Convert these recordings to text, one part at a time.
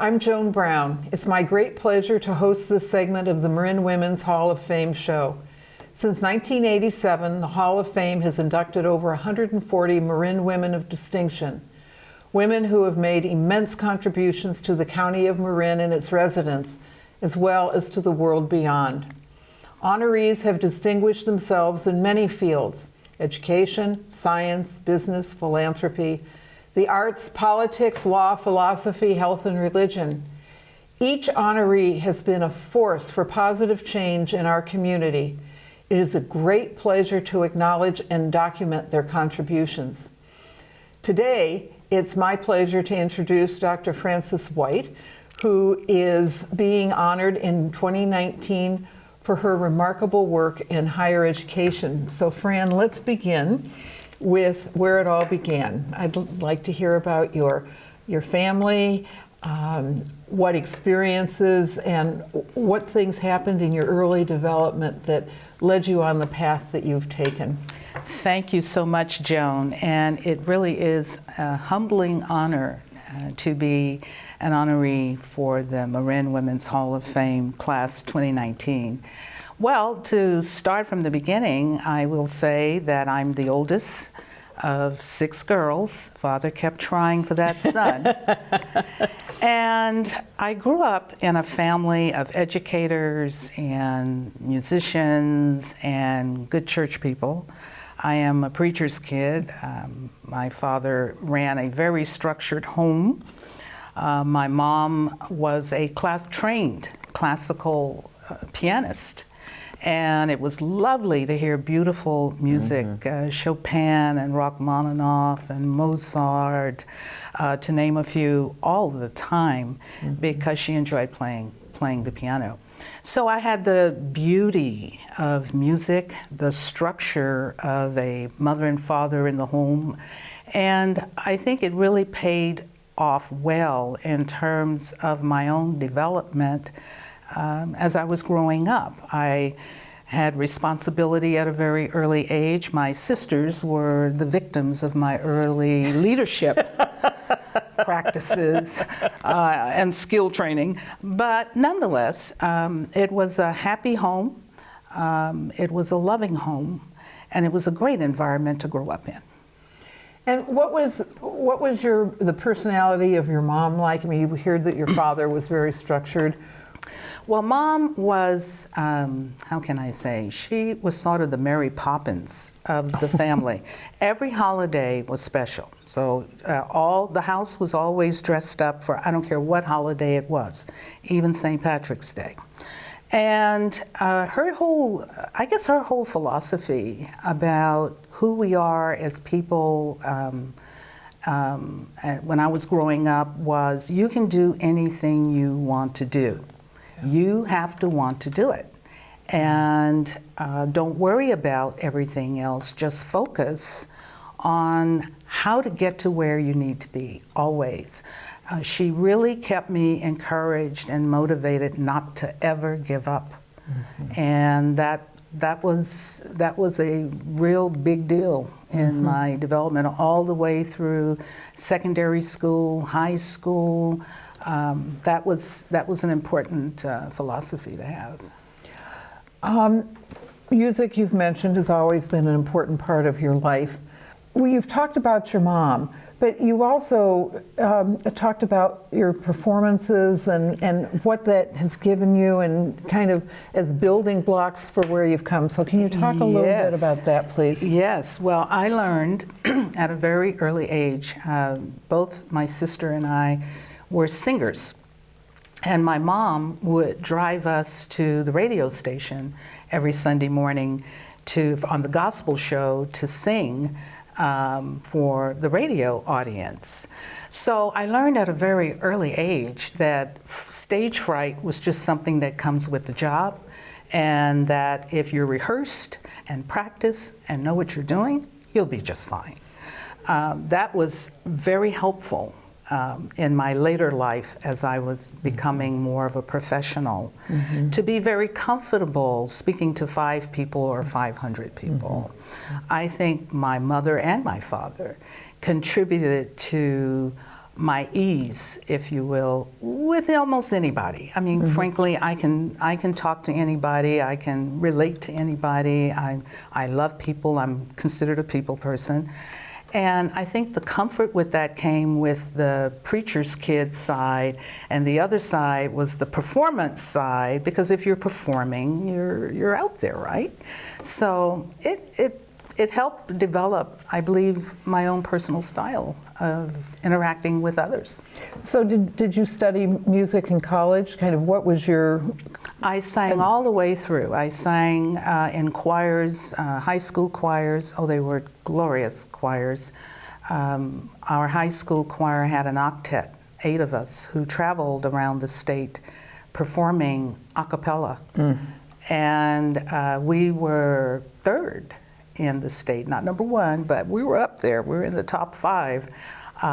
I'm Joan Brown. It's my great pleasure to host this segment of the Marin Women's Hall of Fame show. Since 1987, the Hall of Fame has inducted over 140 Marin women of distinction, women who have made immense contributions to the County of Marin and its residents, as well as to the world beyond. Honorees have distinguished themselves in many fields: education, science, business, philanthropy, the arts, politics, law, philosophy, health, and religion. Each honoree has been a force for positive change in our community. It is a great pleasure to acknowledge and document their contributions. Today, it's my pleasure to introduce Dr. Frances White, who is being honored in 2019 for her remarkable work in higher education. So Fran, let's begin with where it all began. I'd like to hear about your family, what experiences and what things happened in your early development that led you on the path that you've taken. Thank you so much, Joan, and it really is a humbling honor to be an honoree for the Marin Women's Hall of Fame Class 2019. Well, to start from the beginning, I will say that I'm the oldest of 6 girls. Father kept trying for that son. And I grew up in a family of educators and musicians and good church people. I am a preacher's kid. My father ran a very structured home. My mom was a trained classical pianist. And it was lovely to hear beautiful music, Chopin and Rachmaninoff and Mozart, to name a few, all the time, because she enjoyed playing the piano. So I had the beauty of music, the structure of a mother and father in the home, and I think it really paid off well in terms of my own development. As I was growing up, I had responsibility at a very early age. My sisters were the victims of my early leadership practices and skill training. But nonetheless, it was a happy home, it was a loving home, and it was a great environment to grow up in. And what was the personality of your mom like? I mean, you heard that your father was very structured. Well, Mom was, how can I say, she was sort of the Mary Poppins of the family. Every holiday was special. So the house was always dressed up for, I don't care what holiday it was, even St. Patrick's Day. And her whole philosophy about who we are as people when I was growing up was, you can do anything you want to do. You have to want to do it. And don't worry about everything else. Just focus on how to get to where you need to be, always. She really kept me encouraged and motivated not to ever give up. And that was a real big deal in my development, all the way through secondary school, high school. That was an important philosophy to have. Music, you've mentioned, has always been an important part of your life. Well, you've talked about your mom, but you also talked about your performances and what that has given you and kind of as building blocks for where you've come. So can you talk a little bit about that, please? Yes. Well, I learned at a very early age, both my sister and I were singers. And my mom would drive us to the radio station every Sunday morning on the gospel show to sing for the radio audience. So I learned at a very early age that stage fright was just something that comes with the job, and that if you're rehearsed and practice and know what you're doing, you'll be just fine. That was very helpful in my later life as I was becoming more of a professional, to be very comfortable speaking to 5 people or 500 people. I think my mother and my father contributed to my ease, if you will, with almost anybody. I mean, frankly, I can talk to anybody. I can relate to anybody. I love people. I'm considered a people person. And I think the comfort with that came with the preacher's kid side, and the other side was the performance side, because if you're performing, you're out there, right? So it helped develop, I believe, my own personal style of interacting with others. So did you study music in college? Kind of what was your... I sang all the way through. I sang in choirs, high school choirs. Oh, they were glorious choirs. Our high school choir had an octet, 8 of us, who traveled around the state performing a cappella. And we were 3rd in the state, not number 1, but we were up there. We were in the top 5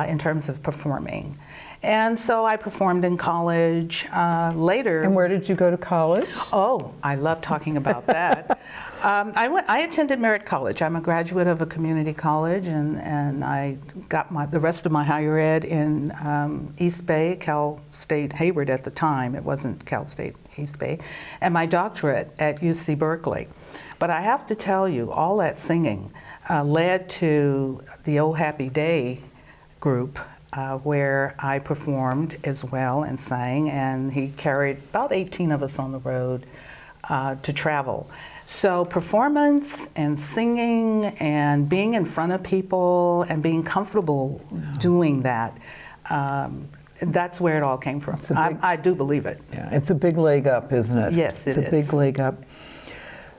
in terms of performing. And so I performed in college later. And where did you go to college? Oh, I love talking about that. I attended Merritt College. I'm a graduate of a community college, and I got the rest of my higher ed in East Bay, Cal State Hayward at the time. It wasn't Cal State East Bay. And my doctorate at UC Berkeley. But I have to tell you, all that singing led to the Oh Happy Day group, where I performed as well and sang, and he carried about 18 of us on the road to travel. So performance and singing and being in front of people and being comfortable doing that, that's where it all came from. I do believe it. Yeah, it's a big leg up, isn't it? Yes, it is. It's a big leg up.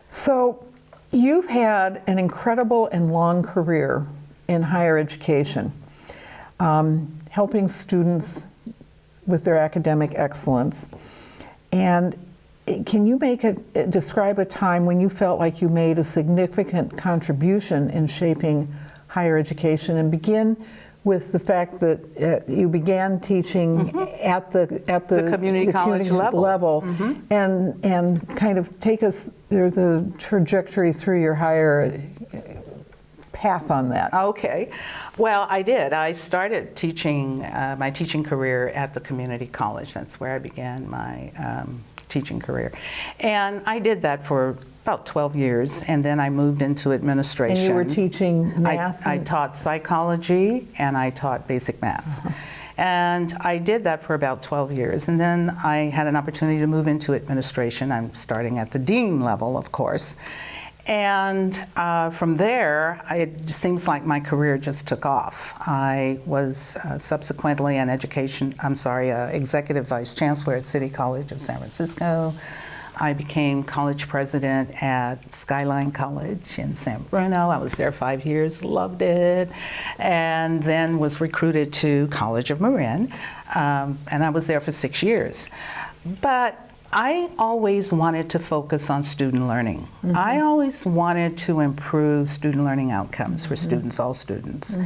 So you've had an incredible and long career in higher education, helping students with their academic excellence. And can you describe a time when you felt like you made a significant contribution in shaping higher education, and begin with the fact that you began teaching at the community college level, and kind of take us through the trajectory through your higher path on that? Okay. Well, I did. I started teaching, my teaching career at the community college. That's where I began my teaching career. And I did that for about 12 years, and then I moved into administration. And you were teaching math? I taught psychology, and I taught basic math. And I did that for about 12 years, and then I had an opportunity to move into administration. I'm starting at the dean level, of course. And from there, it seems like my career just took off. I was subsequently an executive vice chancellor at City College of San Francisco. I became college president at Skyline College in San Bruno. I was there 5 years, loved it, and then was recruited to College of Marin, and I was there for 6 years. But I always wanted to focus on student learning. I always wanted to improve student learning outcomes for students, all students.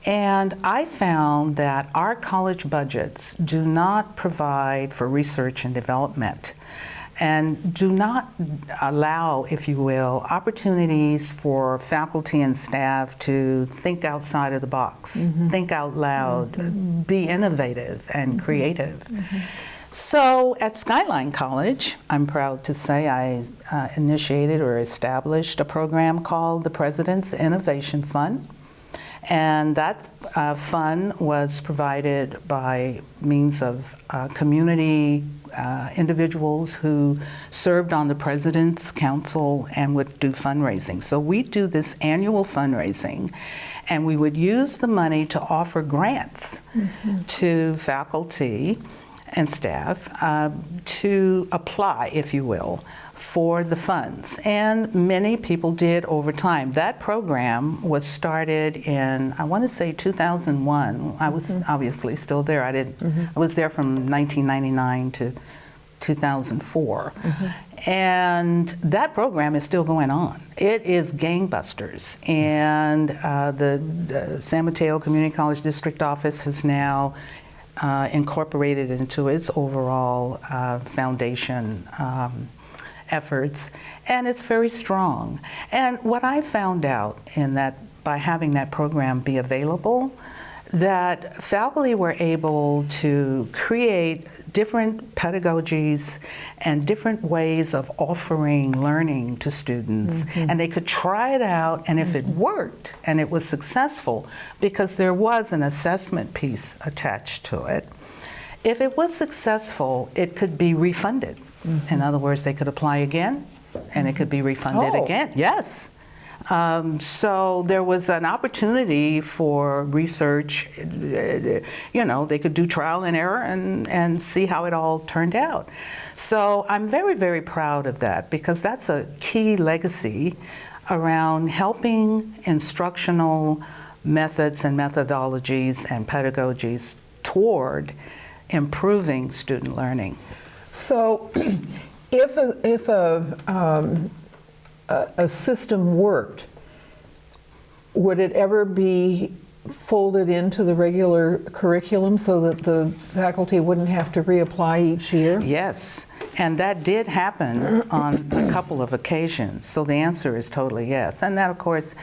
And I found that our college budgets do not provide for research and development, and do not allow, if you will, opportunities for faculty and staff to think outside of the box, think out loud, be innovative and creative. So at Skyline College, I'm proud to say I initiated or established a program called the President's Innovation Fund. And that fund was provided by means of community individuals who served on the President's Council and would do fundraising. So we do this annual fundraising, and we would use the money to offer grants to faculty and staff to apply, if you will, for the funds. And many people did over time. That program was started in, I want to say 2001. I was obviously still there. I was there from 1999 to 2004. And that program is still going on. It is gangbusters. And the San Mateo Community College District Office has now incorporated into its overall foundation efforts, and it's very strong. And what I found out in that, by having that program be available, that faculty were able to create different pedagogies and different ways of offering learning to students. And they could try it out, and if it worked and it was successful, because there was an assessment piece attached to it, if it was successful, it could be refunded. In other words, they could apply again, and it could be refunded again. Yes. So there was an opportunity for research. You know, they could do trial and error and see how it all turned out. So I'm very, very proud of that, because that's a key legacy around helping instructional methods and methodologies and pedagogies toward improving student learning. So if a system worked, would it ever be folded into the regular curriculum so that the faculty wouldn't have to reapply each year? Yes, and that did happen on a couple of occasions. So the answer is totally yes. And that, of course,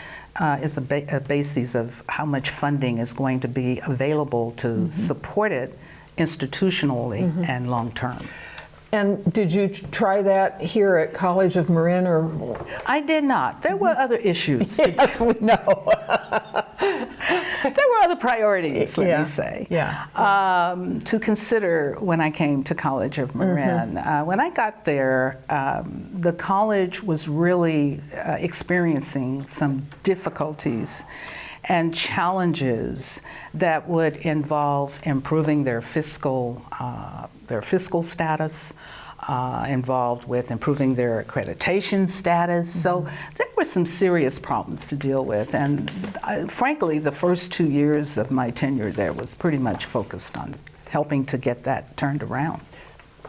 is a basis of how much funding is going to be available to support it institutionally and long-term. And did you try that here at College of Marin, or? I did not. There were other issues. Yes, we know. There were other priorities, let me say, to consider when I came to College of Marin. When I got there, the college was really experiencing some difficulties and challenges that would involve improving their fiscal status, involved with improving their accreditation status. So there were some serious problems to deal with. And frankly, the first 2 years of my tenure there was pretty much focused on helping to get that turned around.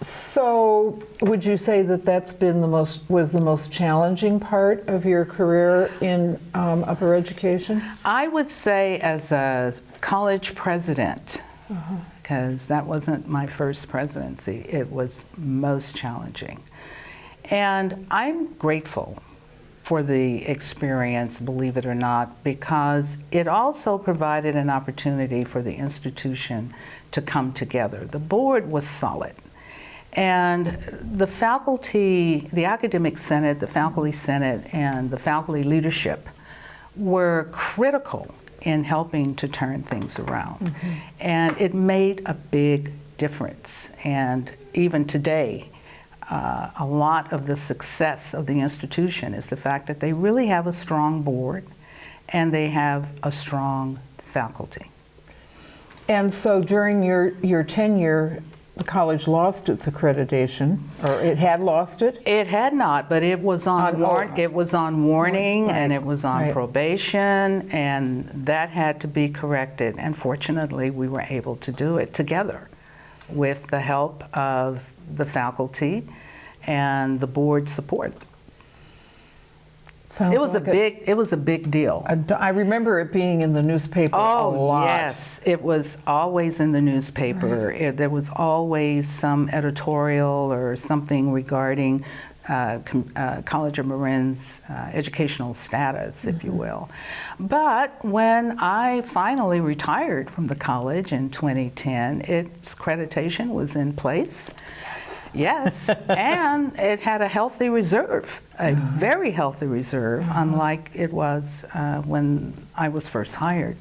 So would you say that that's been was the most challenging part of your career in upper education? I would say as a college president, because that wasn't my first presidency, it was most challenging. And I'm grateful for the experience, believe it or not, because it also provided an opportunity for the institution to come together. The board was solid. And the faculty, the academic senate, the faculty senate, and the faculty leadership were critical in helping to turn things around. And it made a big difference. And even today, a lot of the success of the institution is the fact that they really have a strong board and they have a strong faculty. And so during your tenure, the college lost its accreditation, or it had lost it? It had not, but it was on warning, and it was on probation, and that had to be corrected. And fortunately, we were able to do it together with the help of the faculty and the board support. Sounds it was like it was a big deal. I remember it being in the newspaper a lot. Yes, it was always in the newspaper. There was always some editorial or something regarding College of Marin's educational status, if you will. But when I finally retired from the college in 2010, its accreditation was in place. Yes, and it had a healthy reserve, a very healthy reserve, unlike it was when I was first hired.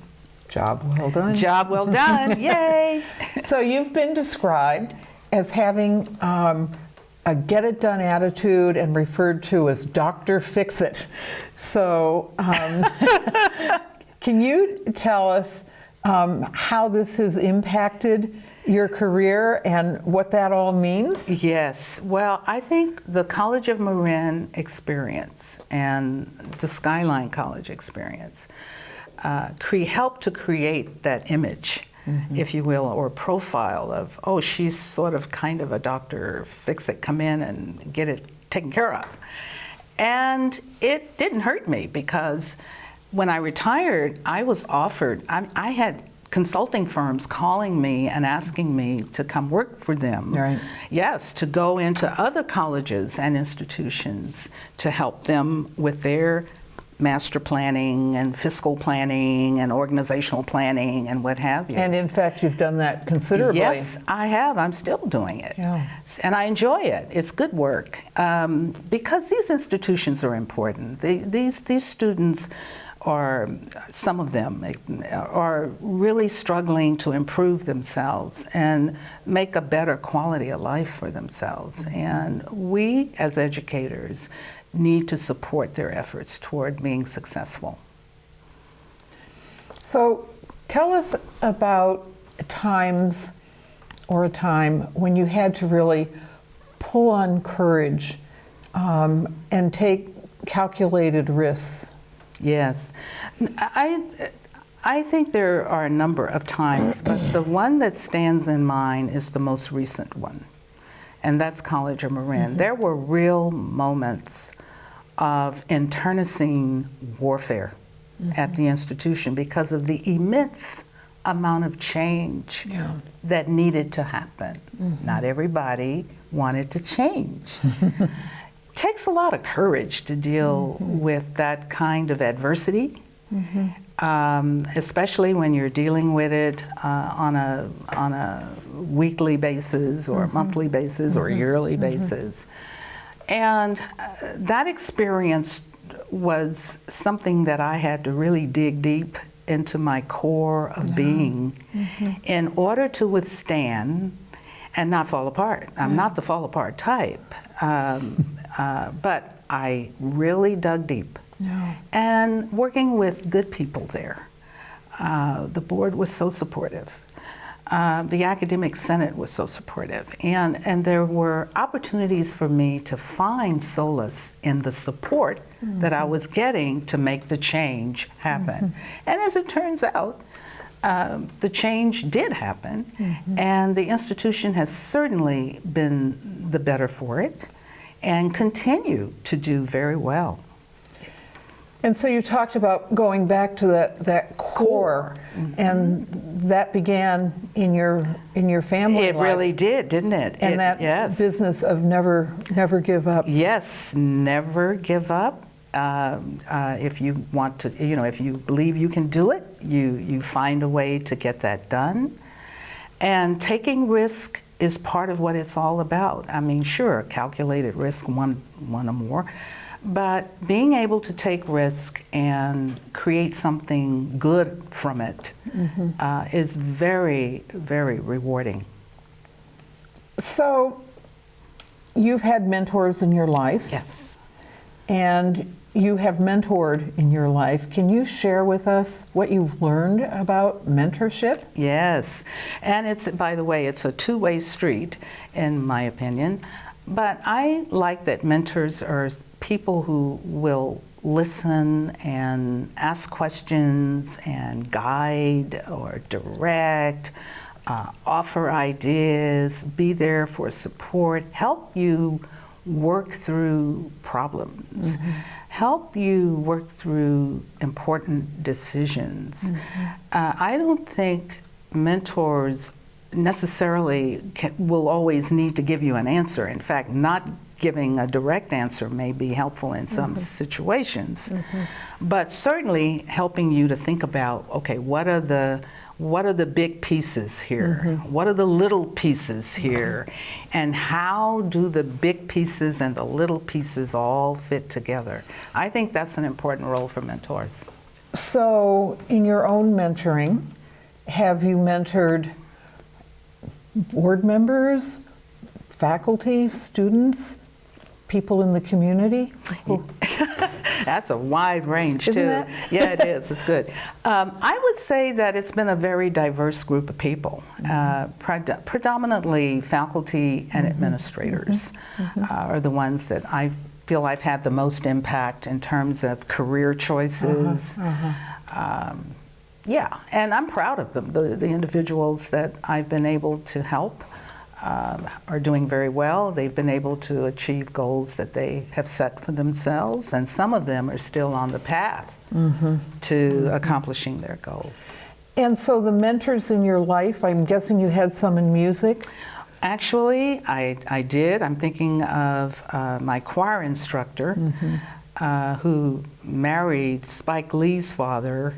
Job well done. Job well done, yay! So you've been described as having a get-it-done attitude and referred to as Dr. Fix-It. So can you tell us how this has impacted your career and what that all means? Yes. Well, I think the College of Marin experience and the Skyline College experience helped to create that image, if you will, or profile of, oh, she's sort of kind of a Dr. Fix-It, come in and get it taken care of. And it didn't hurt me, because when I retired, I was offered, I had consulting firms calling me and asking me to come work for them. Right. Yes, to go into other colleges and institutions to help them with their master planning and fiscal planning and organizational planning and what have you. And in fact, you've done that considerably. Yes, I have. I'm still doing it. Yeah. And I enjoy it. It's good work because these institutions are important. These students are, some of them are really struggling to improve themselves and make a better quality of life for themselves. And we as educators need to support their efforts toward being successful. So tell us about times or a time when you had to really pull on courage and take calculated risks. Yes. I think there are a number of times, but the one that stands in mind is the most recent one, and that's College of Marin. There were real moments of internecine warfare at the institution because of the immense amount of change that needed to happen. Not everybody wanted to change. Takes a lot of courage to deal with that kind of adversity, especially when you're dealing with it on a weekly basis or monthly basis or yearly basis. And that experience was something that I had to really dig deep into my core of being in order to withstand and not fall apart. I'm not the fall apart type, but I really dug deep. And working with good people there. The board was so supportive. The academic senate was so supportive. And there were opportunities for me to find solace in the support that I was getting to make the change happen. And as it turns out, the change did happen, and the institution has certainly been the better for it and continue to do very well. And so you talked about going back to that core, and that began in your family It life. really did, didn't it? And that business of never give up. Yes, never give up. If you want to, if you believe you can do it, you find a way to get that done. And taking risk is part of what it's all about. I mean, sure, calculated risk, one or more, but being able to take risk and create something good from it is very, very rewarding. So, you've had mentors in your life. Yes. And you have mentored in your life. Can you share with us what you've learned about mentorship? Yes, and it's, by the way, it's a two-way street, in my opinion. But I like that mentors are people who will listen and ask questions and guide or direct, offer ideas, be there for support, help you work through problems, help you work through important decisions. I don't think mentors necessarily will always need to give you an answer. In fact, not giving a direct answer may be helpful in some situations, but certainly helping you to think about, okay, what are the big pieces here? What are the little pieces here? And how do the big pieces and the little pieces all fit together? I think that's an important role for mentors. So, in your own mentoring, have you mentored board members, faculty, students, people in the community? That's a wide range, Isn't too. it? Yeah, it is. It's good. I would say that it's been a very diverse group of people, predominantly faculty and administrators are the ones that I feel I've had the most impact in terms of career choices. Yeah, and I'm proud of them. The individuals that I've been able to help are doing very well. They've been able to achieve goals that they have set for themselves, and some of them are still on the path to accomplishing their goals. And so the mentors in your life, I'm guessing you had some in music? Actually, I did. I'm thinking of my choir instructor. who married Spike Lee's father.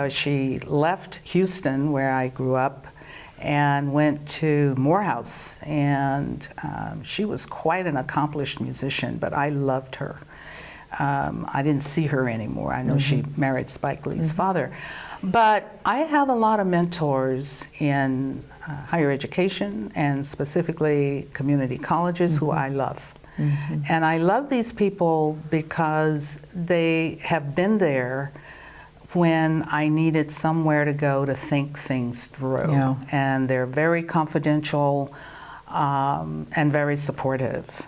She left Houston, where I grew up, and went to Morehouse, and she was quite an accomplished musician, but I loved her. I didn't see her anymore. I know she married Spike Lee's father. But I have a lot of mentors in higher education, and specifically community colleges, who I love. And I love these people because they have been there when I needed somewhere to go to think things through. Yeah. And they're very confidential and very supportive.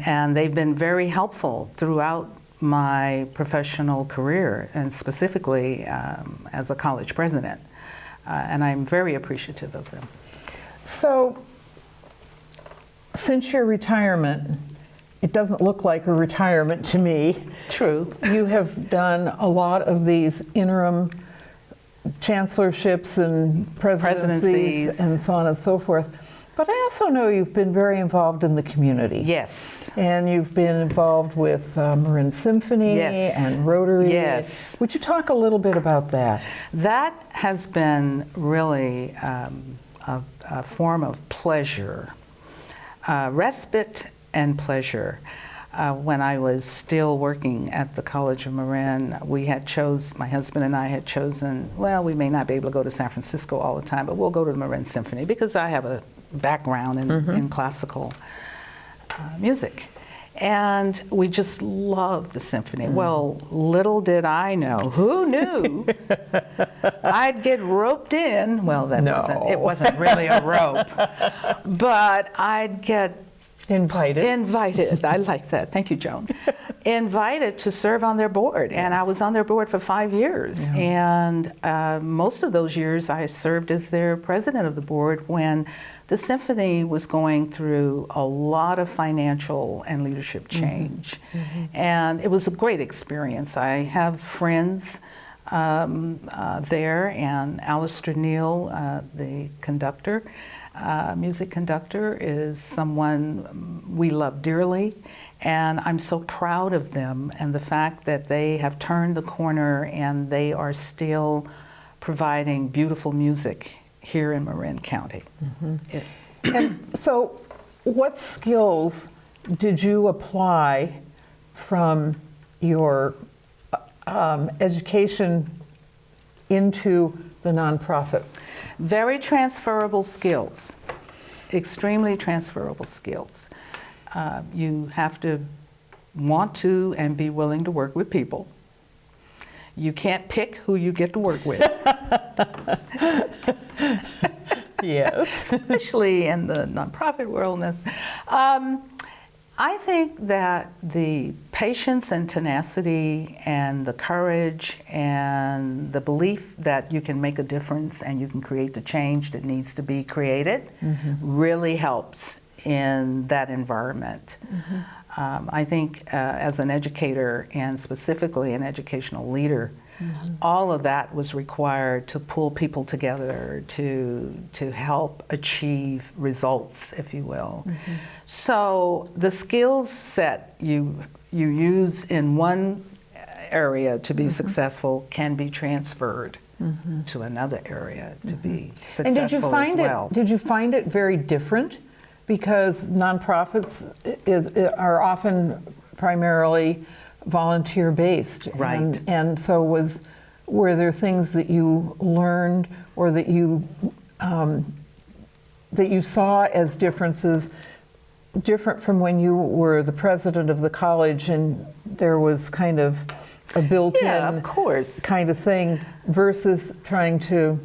And they've been very helpful throughout my professional career, and specifically as a college president. And I'm very appreciative of them. So, since your retirement, it doesn't look like a retirement to me. True. You have done a lot of these interim chancellorships and presidencies and so on and so forth. But I also know you've been very involved in the community. Yes. And you've been involved with Marin Symphony and Rotary. Yes. Would you talk a little bit about that? That has been really a form of pleasure, respite and pleasure. When I was still working at the College of Marin, my husband and I had chosen, well, we may not be able to go to San Francisco all the time, but we'll go to the Marin Symphony because I have a background in classical music. And we just loved the symphony. Well, little did I know, who knew I'd get roped in. Well, it wasn't really a rope, but I'd get Invited. I like that. Thank you, Joan. Invited to serve on their board. And I was on their board for 5 years. And most of those years I served as their president of the board when the symphony was going through a lot of financial and leadership change. And it was a great experience. I have friends there, and Alistair Neal, the conductor, music conductor, is someone we love dearly, and I'm so proud of them and the fact that they have turned the corner and they are still providing beautiful music here in Marin County. And so what skills did you apply from your education into the nonprofit? Very transferable skills, extremely transferable skills. You have to want to and be willing to work with people. You can't pick who you get to work with. Yes. Especially in the nonprofit world. I think that the patience and tenacity and the courage and the belief that you can make a difference and you can create the change that needs to be created really helps in that environment. I think as an educator and specifically an educational leader, all of that was required to pull people together to help achieve results, if you will. So the skills set you use in one area to be successful can be transferred to another area to be successful as well. Did you find it very different? Because nonprofits are often primarily volunteer-based. Right. And so were there things that you learned or that you saw as differences, different from when you were the president of the college and there was kind of a built-in of course. kind of thing versus trying to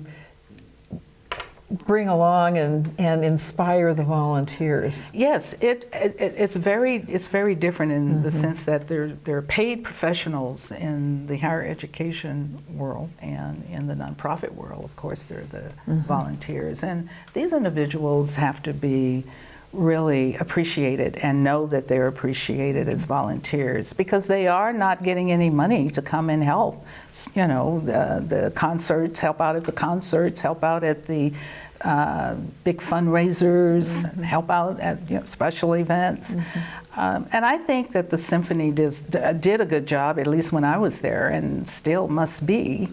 bring along and inspire the volunteers? Yes, it's very different in the sense that they're paid professionals in the higher education world, and in the nonprofit world, of course, they're the volunteers. And these individuals have to be really appreciated and know that they're appreciated as volunteers because they are not getting any money to come and help. You know, the concerts, help out at the concerts, help out at the big fundraisers, help out at special events. And I think that the symphony did a good job, at least when I was there, and still must be,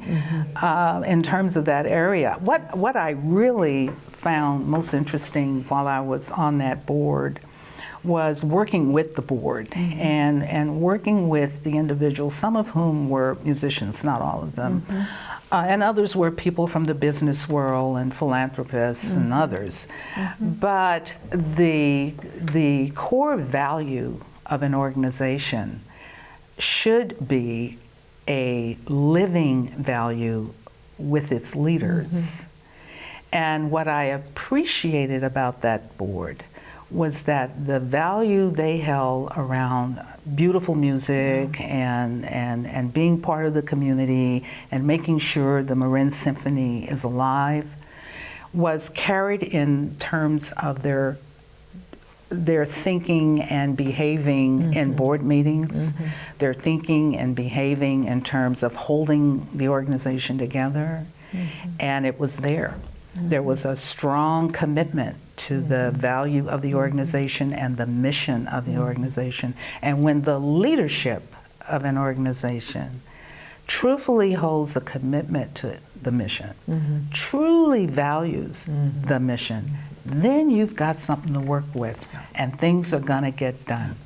in terms of that area. What I really found most interesting while I was on that board was working with the board and working with the individuals, some of whom were musicians, not all of them, and others were people from the business world and philanthropists and others. But the core value of an organization should be a living value with its leaders. And what I appreciated about that board was that the value they held around beautiful music and being part of the community and making sure the Marin Symphony is alive was carried in terms of their thinking and behaving in board meetings, their thinking and behaving in terms of holding the organization together, and it was there. There was a strong commitment to the value of the organization and the mission of the organization. And when the leadership of an organization truthfully holds a commitment to the mission, truly values the mission, then you've got something to work with, and things are gonna get done.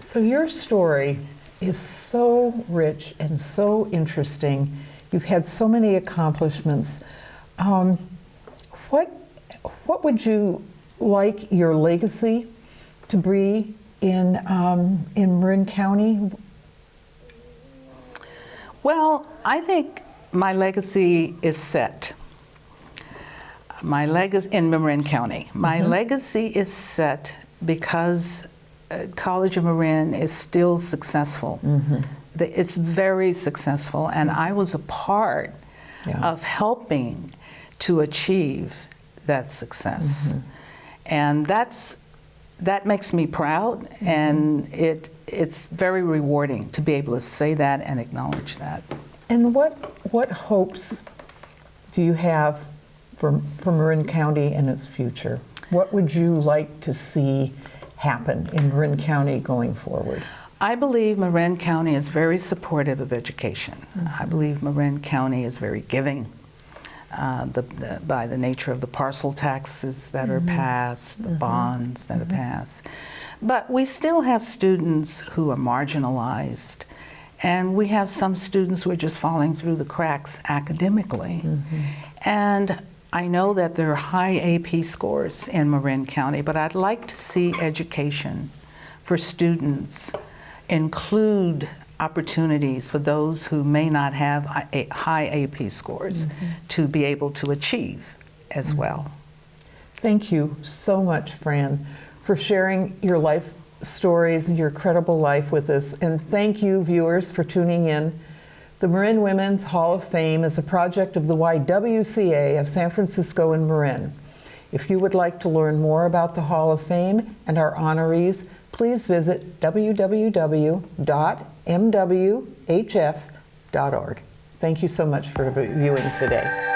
So your story is so rich and so interesting. You've had so many accomplishments. What would you like your legacy to be in Marin County? Well, I think my legacy is set. My legacy in Marin County. My legacy is set because College of Marin is still successful. It's very successful, and I was a part of helping to achieve that success. And that makes me proud, and it's very rewarding to be able to say that and acknowledge that. And what hopes do you have for Marin County and its future? What would you like to see happen in Marin County going forward? I believe Marin County is very supportive of education. I believe Marin County is very giving. By the nature of the parcel taxes that are passed, the bonds that are passed. But we still have students who are marginalized, and we have some students who are just falling through the cracks academically. And I know that there are high AP scores in Marin County, but I'd like to see education for students include opportunities for those who may not have high AP scores to be able to achieve as well. Thank you so much, Fran, for sharing your life stories and your credible life with us. And thank you, viewers, for tuning in. The Marin Women's Hall of Fame is a project of the YWCA of San Francisco and Marin. If you would like to learn more about the Hall of Fame and our honorees, please visit www.mwhf.org. Thank you so much for viewing today.